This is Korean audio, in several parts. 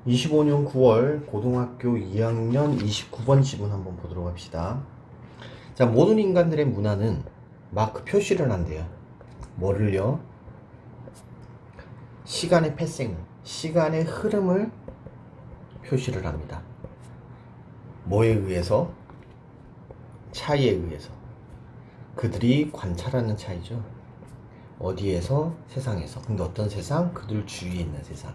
25년 9월 고등학교 2학년 29번 지문 한번 보도록 합시다. 자, 모든 인간들의 문화는 마크 표시를 한대요. 뭐를요? 시간의 패싱, 시간의 흐름을 표시를 합니다. 뭐에 의해서? 차이에 의해서. 그들이 관찰하는 차이죠. 어디에서? 세상에서. 근데 어떤 세상? 그들 주위에 있는 세상.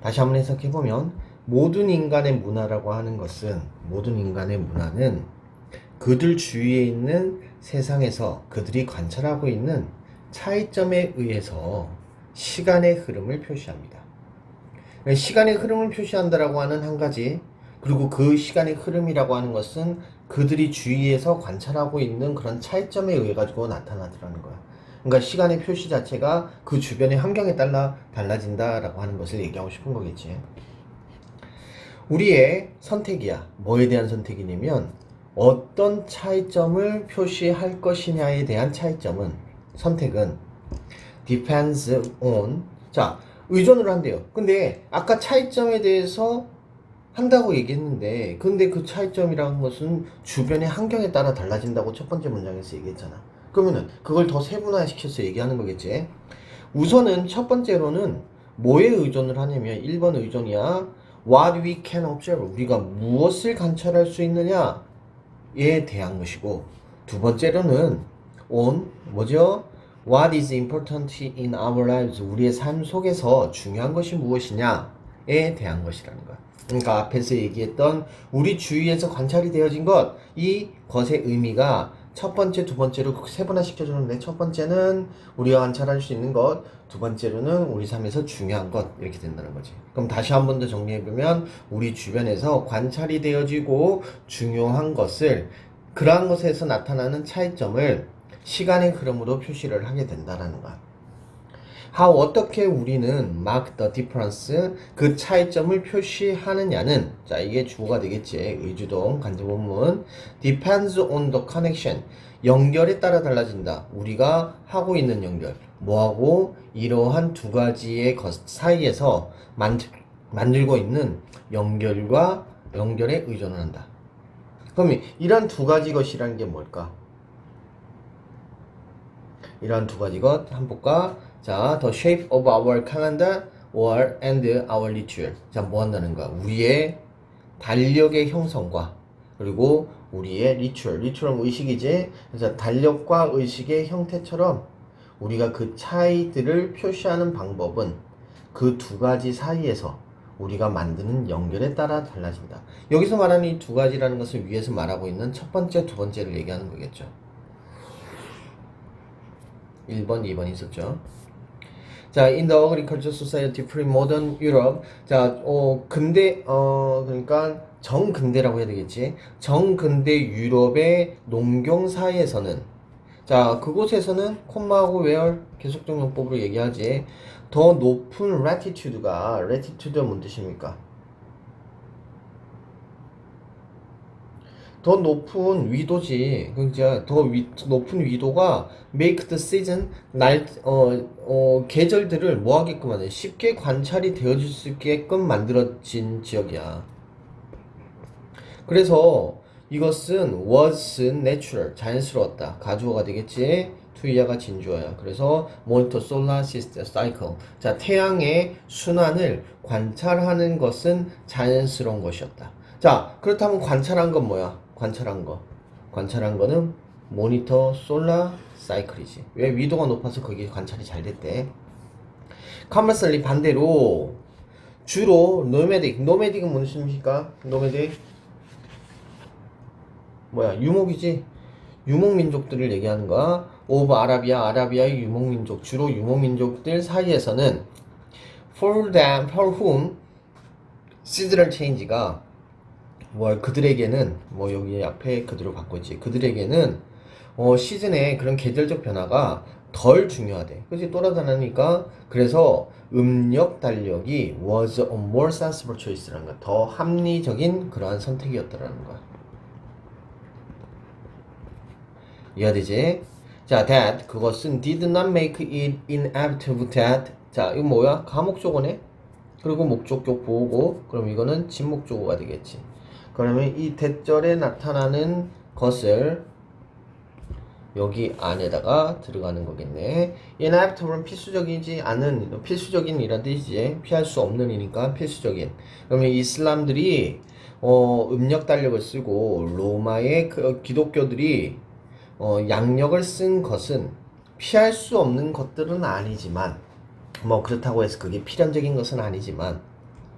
다시 한번 해석해보면 모든 인간의 문화라고 하는 것은, 모든 인간의 문화는 그들 주위에 있는 세상에서 그들이 관찰하고 있는 차이점에 의해서 시간의 흐름을 표시합니다. 시간의 흐름을 표시한다라고 하는 한 가지, 그리고 그 시간의 흐름이라고 하는 것은 그들이 주위에서 관찰하고 있는 그런 차이점에 의해 가지고 나타나더라는 거야. 그러니까 시간의 표시 자체가 그 주변의 환경에 따라 달라진다라고 하는 것을 얘기하고 싶은 거겠지. 우리의 선택이야. 뭐에 대한 선택이냐면 어떤 차이점을 표시할 것이냐에 대한 차이점은, 선택은 depends on, 자, 의존을 한대요. 근데 아까 차이점에 대해서 한다고 얘기했는데, 근데 그 차이점이라는 것은 주변의 환경에 따라 달라진다고 첫 번째 문장에서 얘기했잖아. 그러면은 그걸 더 세분화시켜서 얘기하는 거겠지. 우선은 첫 번째로는 뭐에 의존을 하냐면 1번 의존이야. What we can observe, 우리가 무엇을 관찰할 수 있느냐에 대한 것이고, 두 번째로는 on, 뭐죠? What is important in our lives, 우리의 삶 속에서 중요한 것이 무엇이냐에 대한 것이라는 거야. 그러니까 앞에서 얘기했던 우리 주위에서 관찰이 되어진 것, 이 것의 의미가 첫 번째, 두 번째로 세분화 시켜주는데, 첫 번째는 우리가 관찰할 수 있는 것, 두 번째로는 우리 삶에서 중요한 것, 이렇게 된다는 거지. 그럼 다시 한 번 더 정리해보면 우리 주변에서 관찰이 되어지고 중요한 것을, 그러한 것에서 나타나는 차이점을 시간의 흐름으로 표시를 하게 된다는 거야. How, 어떻게 우리는 mark the difference, 그 차이점을 표시하느냐는, 자, 이게 주어가 되겠지. 의주동 간접원문. Depends on the connection, 연결에 따라 달라진다. 우리가 하고 있는 연결, 뭐하고? 이러한 두 가지의 것 사이에서 만들고 있는 연결에 의존을 한다. 그럼 이런 두 가지 것이라는 게 뭘까? 이런 두 가지 것 한번 볼까? 자, the shape of our calendar or and our ritual. 자, 뭐 한다는 거야? 우리의 달력의 형성과, 그리고 우리의 리추얼은 의식이지. 그래서 달력과 의식의 형태처럼 우리가 그 차이들을 표시하는 방법은 그 두 가지 사이에서 우리가 만드는 연결에 따라 달라진다. 여기서 말하는 이 두 가지라는 것을 위에서 말하고 있는 첫 번째, 두 번째를 얘기하는 거겠죠. 1번, 2번 있었죠. 자, in the agricultural society pre-modern Europe. 자, 그러니까 정근대라고 해야 되겠지. 정근대 유럽의 농경 사회에서는, 자, 그곳에서는 콤마하고 where 계속적용법으로 얘기하지. 더 높은 latitude가, latitude가 뭔 뜻입니까? 더 높은 위도지. 그러니까 더 높은 위도가 make the season, 계절들을 뭐 하게끔 하네, 쉽게 관찰이 되어질 수 있게끔 만들어진 지역이야. 그래서 이것은 was natural, 자연스러웠다. 가주어가 되겠지. 투이야가 진주어야. 그래서 monitor solar system cycle, 자, 태양의 순환을 관찰하는 것은 자연스러운 것이었다. 자, 그렇다면 관찰한 건 뭐야? 관찰한 거는 모니터 솔라 사이클이지. 왜? 위도가 높아서 그게 관찰이 잘 됐대. 컨버슬리, 반대로 주로 노매딕은 무슨 뜻입니까? 노매딕 뭐야? 유목이지. 유목민족들을 얘기하는 거야. 오브 아라비아의 유목민족, 주로 유목민족들 사이에서는 for whom seasonal change가 그들에게는, 여기 앞에 그대로 바꿨지. 그들에게는 시즌의 그런 계절적 변화가 덜 중요하대. 그치? 또라다니까. 그래서 음력 달력이 was a more sensible choice라는 거야. 더 합리적인 그러한 선택이었다라는 거야. 이해되지? 자, that, 그것은 did not make it inevitable that, 자, 이거 뭐야? 가목조거네? 그리고 목적격 보호고, 그럼 이거는 진목적어가 되겠지. 그러면 이 대절에 나타나는 것을 여기 안에다가 들어가는 거겠네. inevitable 필수적이지 않은, 필수적인 이란 뜻이지. 피할 수 없는 이니까 필수적인. 그러면 이슬람들이 음력 달력을 쓰고 로마의 기독교들이 양력을 쓴 것은 피할 수 없는 것들은 아니지만, 뭐 그렇다고 해서 그게 필연적인 것은 아니지만,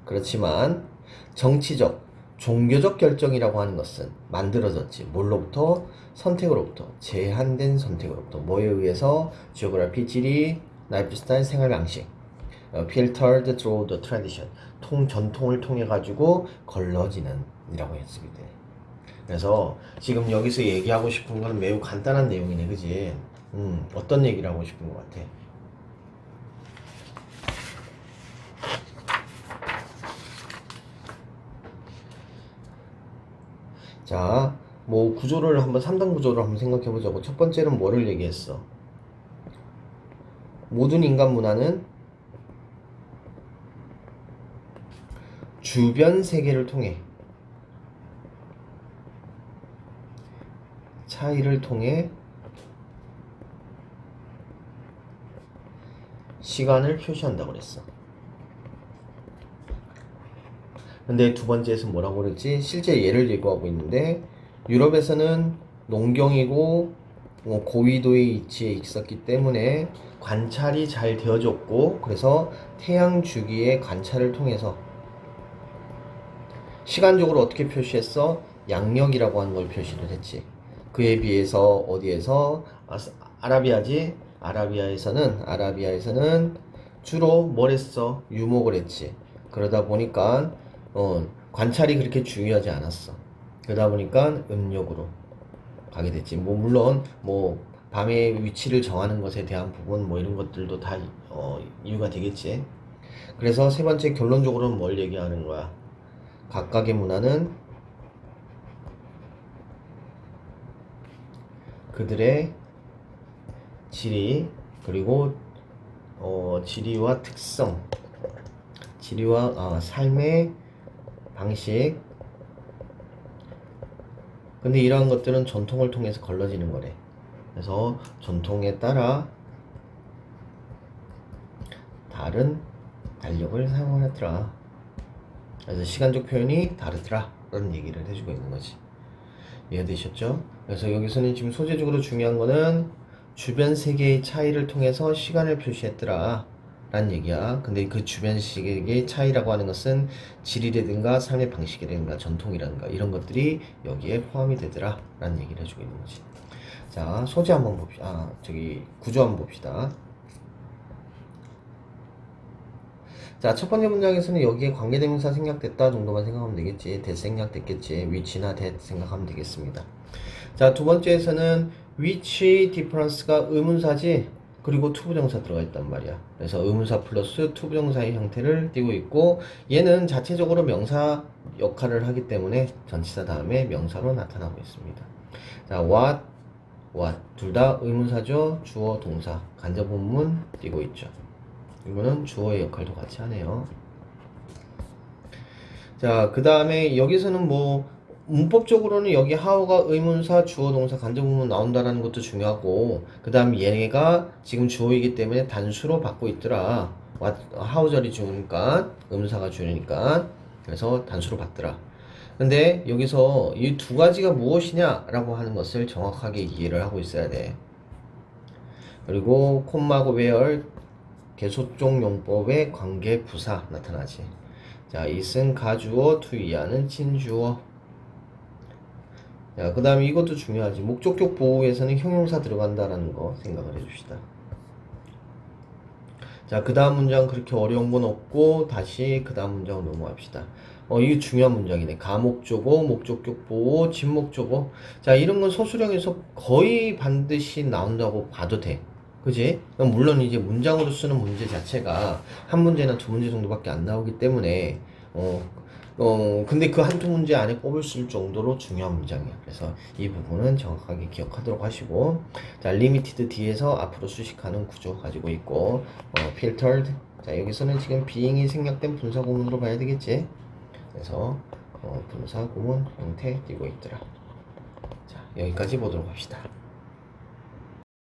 그렇지만 정치적, 종교적 결정이라고 하는 것은 만들어졌지. 뭘로부터? 선택으로부터. 제한된 선택으로부터. 뭐에 의해서? geography, 지리, lifestyle, 생활 방식. filtered through the tradition. 전통을 통해 가지고 걸러지는 이라고 했습니다. 그래서 지금 여기서 얘기하고 싶은 거는 매우 간단한 내용이네, 그지? 어떤 얘기를 하고 싶은 것 같아? 자, 뭐 구조를 한번 3단 구조를 한번 생각해 보자고. 첫 번째는 뭐를 얘기했어? 모든 인간 문화는 주변 세계를 통해, 차이를 통해 시간을 표시한다고 그랬어. 근데 두 번째에서 뭐라고 그랬지? 실제 예를 예고하고 있는데, 유럽에서는 농경이고 고위도에 위치해 있었기 때문에 관찰이 잘 되어졌고, 그래서 태양 주기의 관찰을 통해서 시간적으로 어떻게 표시했어? 양력이라고 하는 걸 표시를 했지. 그에 비해서 어디에서? 아라비아지? 아라비아에서는 주로 뭘 했어? 유목을 했지. 그러다 보니까 관찰이 그렇게 중요하지 않았어. 그러다 보니까 음력으로 가게 됐지. 뭐 물론 뭐 밤의 위치를 정하는 것에 대한 부분 뭐 이런 것들도 다 이유가 되겠지. 그래서 세 번째 결론적으로는 뭘 얘기하는 거야? 각각의 문화는 그들의 지리, 그리고 지리와 특성, 지리와 삶의 방식. 근데 이러한 것들은 전통을 통해서 걸러지는 거래. 그래서 전통에 따라 다른 달력을 사용하더라. 그래서 시간적 표현이 다르더라 라는 얘기를 해주고 있는 거지. 이해되셨죠? 그래서 여기서는 지금 소재적으로 중요한 거는 주변 세계의 차이를 통해서 시간을 표시했더라 라는 얘기야. 근데 그 주변 세계의 차이라고 하는 것은 지리라든가 삶의 방식이라든가 전통이라든가 이런 것들이 여기에 포함이 되더라 라는 얘기를 해주고 있는 거지. 자, 소재 한번 봅시다. 구조 한번 봅시다. 자, 첫 번째 문장에서는 여기에 관계대명사 생략됐다 정도만 생각하면 되겠지. that 생략됐겠지. which나 that 생각하면 되겠습니다. 자, 두 번째에서는 which difference가 의문사지. 그리고 투부정사 들어가 있단 말이야. 그래서 의문사 플러스 투부정사의 형태를 띄고 있고, 얘는 자체적으로 명사 역할을 하기 때문에 전치사 다음에 명사로 나타나고 있습니다. 자, what 둘 다 의문사죠. 주어, 동사, 간접본문 띄고 있죠. 이거는 주어의 역할도 같이 하네요. 자, 그 다음에 여기서는 뭐 문법적으로는 여기 how가 의문사, 주어, 동사, 간접부문 나온다라는 것도 중요하고, 그 다음 얘가 지금 주어이기 때문에 단수로 받고 있더라. how 절이 주니까, 의문사가 주니까, 그래서 단수로 받더라. 근데 여기서 이 두 가지가 무엇이냐라고 하는 것을 정확하게 이해를 하고 있어야 돼. 그리고 콤마고 where 계속종 용법의 관계 부사 나타나지. 자, it은 가주어, to 이하는 친주어. 자, 그 다음에 이것도 중요하지. 목적격 보호에서는 형용사 들어간다라는 거 생각을 해줍시다. 자, 그 다음 문장 그렇게 어려운 건 없고, 다시 그 다음 문장으로 넘어갑시다. 이게 중요한 문장이네. 가목적어, 목적격 보호, 진목적어. 자, 이런 건 서술형에서 거의 반드시 나온다고 봐도 돼. 그지? 물론 이제 문장으로 쓰는 문제 자체가 한 문제나 두 문제 정도밖에 안 나오기 때문에, 근데 그 한두 문제 안에 뽑을 수 있을 정도로 중요한 문장이야. 그래서 이 부분은 정확하게 기억하도록 하시고, 자, limited 뒤에서 앞으로 수식하는 구조 가지고 있고, filtered, 자, 여기서는 지금 being이 생략된 분사구문으로 봐야 되겠지. 그래서 분사구문 형태 띄고 있더라. 자, 여기까지 보도록 합시다.